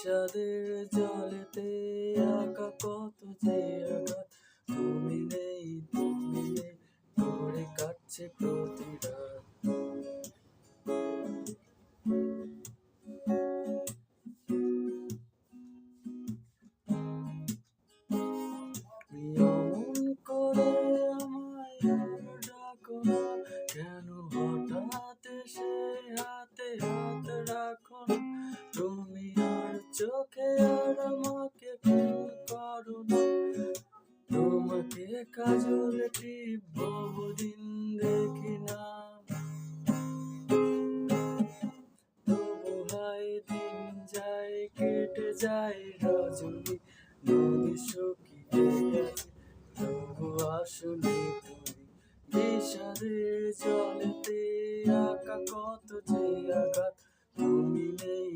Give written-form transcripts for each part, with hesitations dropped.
বিষাদের জলেতে আঁকা কত যে আঘাত, তুমি নেই করে কাটছে প্রতি রাত। তুমি অমন করে আমায় আর ডাকো না, কেন হঠাৎ এসে হাতে হাত রাখো না? তুমি আর চোখে আর আমাকে খুন করো না। তোমাকে কাজল টিপ বহুদিন দেখি না, তবু হায় দিন যায় কেটে যায় রজনী, নদী শুকিয়ে গেছে তবু আসনি তুমি। বিষাদের জলেতে আঁকা কত যে আঘাত, তুমি নেই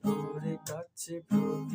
করে কাটছে প্রতি